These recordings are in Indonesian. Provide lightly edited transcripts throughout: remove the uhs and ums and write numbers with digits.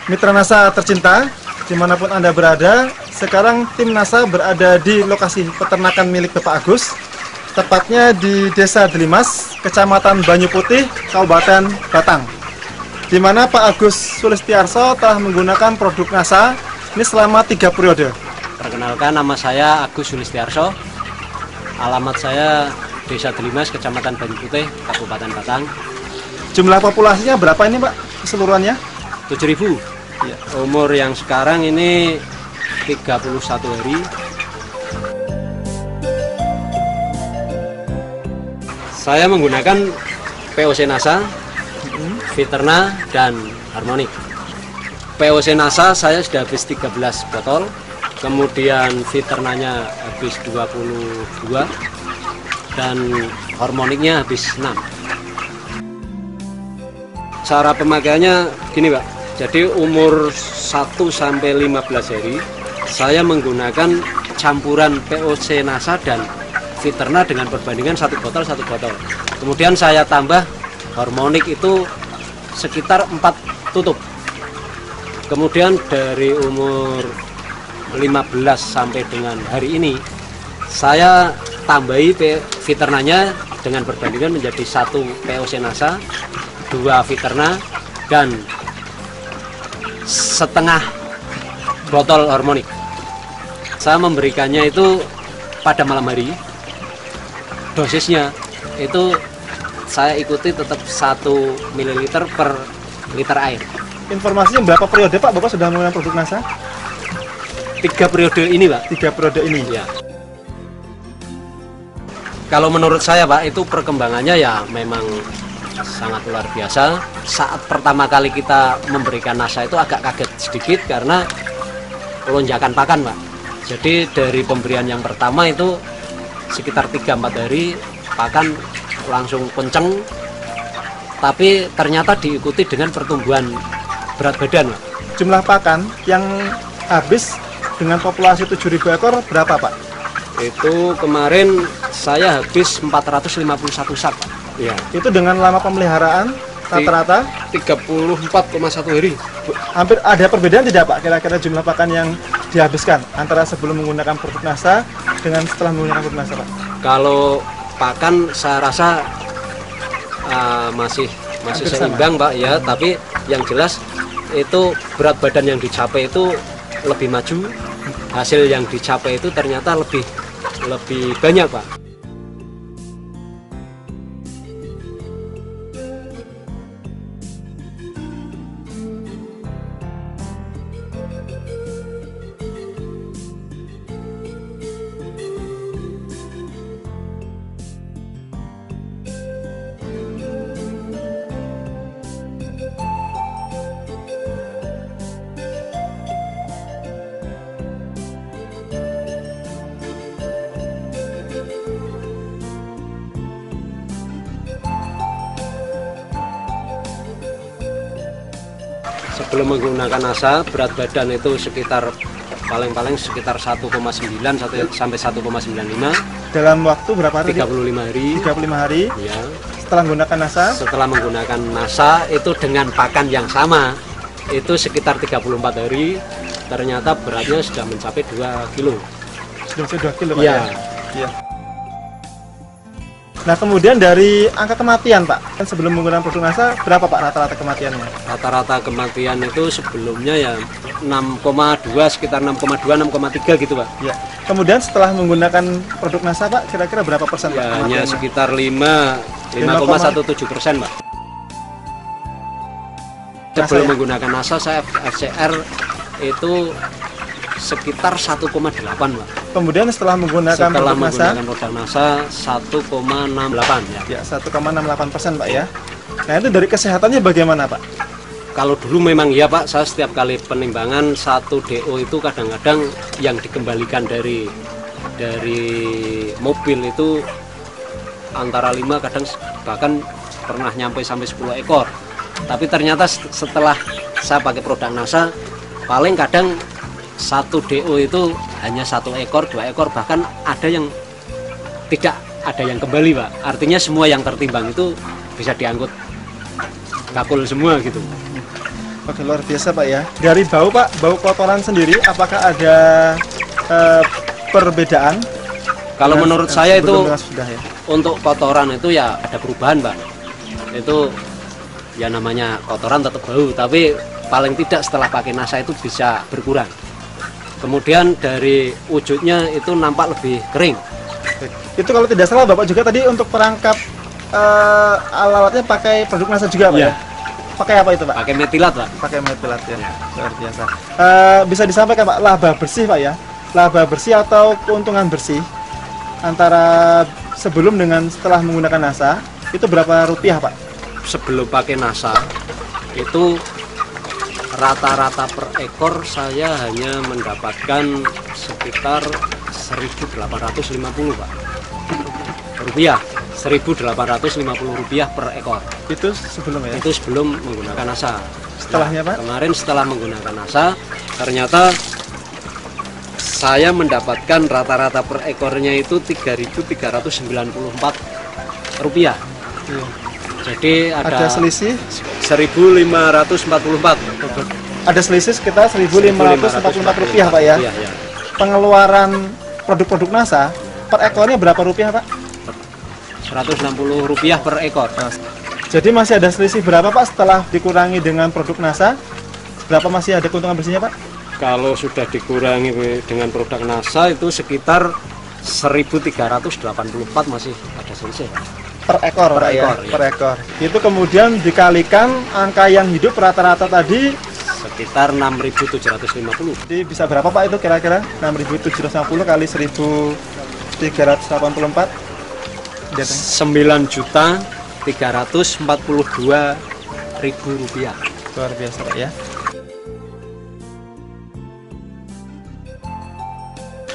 Mitra NASA tercinta, dimanapun Anda berada, sekarang tim NASA berada di lokasi peternakan milik Bapak Agus, tepatnya di Desa Delimas, Kecamatan Banyu Putih, Kabupaten Batang, di mana Pak Agus Sulistiarso telah menggunakan produk NASA ini selama 3 periode. Perkenalkan, nama saya Agus Sulistiarso, alamat saya Desa Delimas, Kecamatan Banyu Putih, Kabupaten Batang. Jumlah populasinya berapa ini Pak keseluruhannya? 7.000. Ya. Umur yang sekarang ini 31 hari. Saya menggunakan POC NASA, Viterna, dan Harmonic. POC NASA saya sudah habis 13 botol, kemudian Viternanya habis 22, dan Harmonicnya habis 6. Cara pemakaiannya gini Pak, jadi umur 1 sampai 15 hari saya menggunakan campuran POC NASA dan Viterna dengan perbandingan 1 botol. Kemudian saya tambah Harmonic itu sekitar 4 tutup. Kemudian dari umur 15 sampai dengan hari ini saya tambahi Viternanya dengan perbandingan menjadi 1 POC NASA, 2 Viterna, dan setengah botol Harmonic. Saya memberikannya itu pada malam hari. Dosisnya itu saya ikuti tetap 1 ml per liter air. Informasinya berapa periode Pak Bapak sudah menggunakan produk NASA? 3 periode ini Pak. 3 periode ini ya. Kalau menurut saya Pak, itu perkembangannya ya memang sangat luar biasa. Saat pertama kali kita memberikan NASA itu agak kaget sedikit karena lonjakan pakan Pak. Jadi dari pemberian yang pertama itu sekitar 3-4 hari pakan langsung kenceng, tapi ternyata diikuti dengan pertumbuhan berat badan Pak. Jumlah pakan yang habis dengan populasi 7.000 ekor berapa Pak? Itu kemarin saya habis 451 sak Pak. Ya. Itu dengan lama pemeliharaan rata-rata 34,1 hari. Hampir ada perbedaan tidak Pak kira-kira jumlah pakan yang dihabiskan antara sebelum menggunakan produk NASA dengan setelah menggunakan produk NASA Pak? Kalau pakan saya rasa masih seimbang Pak ya, tapi yang jelas itu berat badan yang dicapai itu lebih maju, hasil yang dicapai itu ternyata lebih banyak Pak. Sebelum menggunakan NASA, berat badan itu sekitar paling-paling sekitar 1,9 sampai 1,95. Dalam waktu berapa hari? 35 hari. 35 hari. Ya. Setelah menggunakan NASA? Setelah menggunakan NASA itu dengan pakan yang sama, itu sekitar 34 hari, ternyata beratnya sudah mencapai 2 kilo. Sudah 2 kilo Pak ya? Ya. Nah kemudian dari angka kematian Pak, sebelum menggunakan produk NASA berapa Pak rata-rata kematiannya? Rata-rata kematian itu sebelumnya ya 6,2, sekitar 6,2, 6,3 gitu Pak. Ya. Kemudian setelah menggunakan produk NASA Pak, kira-kira berapa persen Pak? Ya, hanya sekitar 5,17% Pak. Sebelum menggunakan NASA saya FCR itu sekitar 1,8 Pak. Kemudian setelah menggunakan produk NASA 1,68 ya. Ya 1,68% Pak ya. Nah itu dari kesehatannya bagaimana Pak? Kalau dulu memang ya Pak, saya setiap kali penimbangan 1 DO itu kadang-kadang yang dikembalikan dari mobil itu antara 5 kadang bahkan pernah nyampe sampai 10 ekor. Tapi ternyata setelah saya pakai produk NASA paling kadang 1 DO itu hanya 1 ekor, 2 ekor, bahkan ada yang tidak ada yang kembali Pak. Artinya semua yang tertimbang itu bisa diangkut kakul semua gitu. Oke, luar biasa Pak ya. Dari bau Pak, bau kotoran sendiri, apakah ada perbedaan? Kalau menurut saya itu sudah ya. untuk kotoran itu ya ada perubahan Pak. Itu ya namanya kotoran tetap bau, tapi paling tidak setelah pakai NASA itu bisa berkurang. Kemudian dari wujudnya itu nampak lebih kering. Itu kalau tidak salah Bapak juga tadi untuk perangkap alat-alatnya pakai produk NASA juga Pak ya? Pakai apa itu Pak? Pakai metilat Pak. Pakai metilat ya, luar biasa. Bisa disampaikan Pak, laba bersih Pak ya? Laba bersih atau keuntungan bersih antara sebelum dengan setelah menggunakan NASA itu berapa rupiah Pak? Sebelum pakai NASA itu rata-rata per ekor saya hanya mendapatkan sekitar 1.850 Pak rupiah, 1.850 rupiah per ekor. Itu sebelum ya? Itu sebelum menggunakan NASA. Setelahnya Pak? Kemarin setelah menggunakan NASA ternyata saya mendapatkan rata-rata per ekornya itu 3.394 rupiah. Iya. Jadi ada selisih 1.544. Ada selisih sekitar 1.544 rupiah Pak ya? Iya, iya. Pengeluaran produk-produk NASA per ekornya berapa rupiah Pak? 160 rupiah per ekor. Jadi masih ada selisih berapa Pak setelah dikurangi dengan produk NASA? Berapa masih ada keuntungan bersihnya Pak? Kalau sudah dikurangi dengan produk NASA itu sekitar 1.384 masih ada selisih. Per ekor Pak ya? Ya. Per ekor. Itu kemudian dikalikan angka yang hidup rata-rata tadi sekitar 6.750. Jadi bisa berapa Pak itu kira-kira? 6.750 kali 1.384? 9.342.000 rupiah. Luar biasa Pak ya.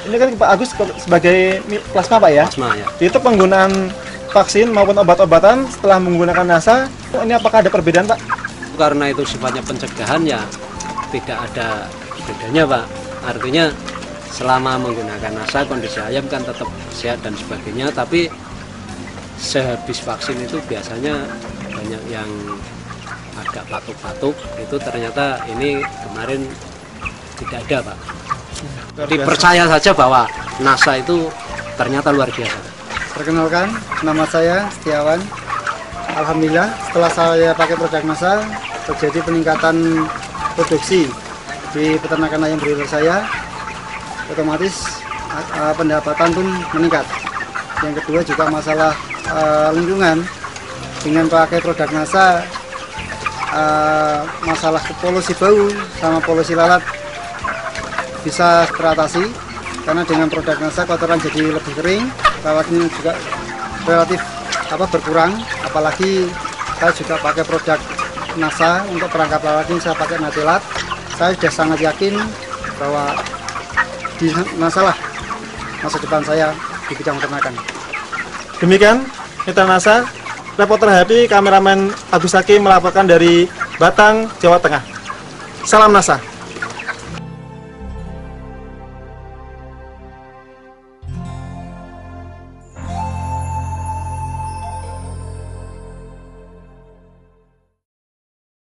Ini kan Pak Agus sebagai plasma Pak ya? Plasma ya. Itu penggunaan vaksin maupun obat-obatan setelah menggunakan NASA, ini apakah ada perbedaan Pak? Karena itu sifatnya pencegahan ya tidak ada bedanya Pak. Artinya selama menggunakan NASA kondisi ayam kan tetap sehat dan sebagainya, tapi sehabis vaksin itu biasanya banyak yang agak batuk-batuk, itu ternyata ini kemarin tidak ada Pak. Dipercaya saja bahwa NASA itu ternyata luar biasa. Perkenalkan, nama saya Setiawan. Alhamdulillah setelah saya pakai produk NASA terjadi peningkatan produksi di peternakan ayam broiler saya, otomatis pendapatan pun meningkat. Yang kedua juga masalah lingkungan, dengan pakai produk NASA masalah polusi bau sama polusi lalat bisa teratasi, karena dengan produk NASA kotoran jadi lebih kering, lalatnya juga relatif berkurang. Apalagi saya juga pakai produk NASA untuk perangkap lalat ini, saya pakai metilat. Saya sudah sangat yakin bahwa di NASA lah masa depan saya di bidang peternakan. Demikian mitra NASA, reporter Happy, kameramen Agus Hakim melaporkan dari Batang, Jawa Tengah. Salam NASA.